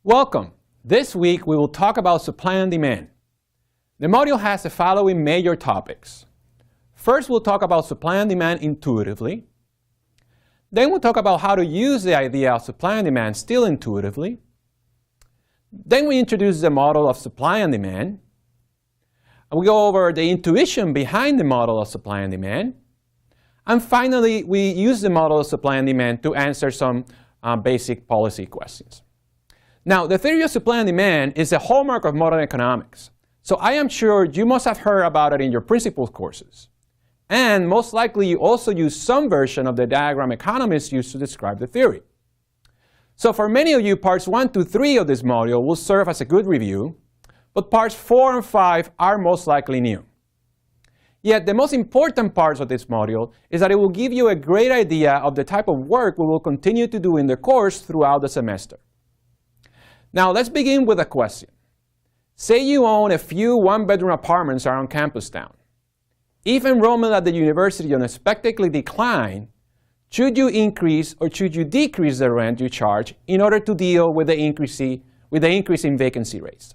Welcome. This week we will talk about supply and demand. The module has the following major topics. First, we'll talk about supply and demand intuitively. Then we'll talk about how to use the idea of supply and demand still intuitively. Then we introduce the model of supply and demand. And we go over the intuition behind the model of supply and demand. And finally, we use the model of supply and demand to answer some basic policy questions. Now, the theory of supply and demand is a hallmark of modern economics. So I am sure you must have heard about it in your principles courses. And most likely you also use some version of the diagram economists use to describe the theory. So for many of you, parts 1 to 3 of this module will serve as a good review, but parts 4 and 5 are most likely new. Yet the most important parts of this module is that it will give you a great idea of the type of work we will continue to do in the course throughout the semester. Now let's begin with a question. Say you own a few one-bedroom apartments around campus town. If enrollment at the university unexpectedly declined, should you increase or should you decrease the rent you charge in order to deal with the increase in vacancy rates?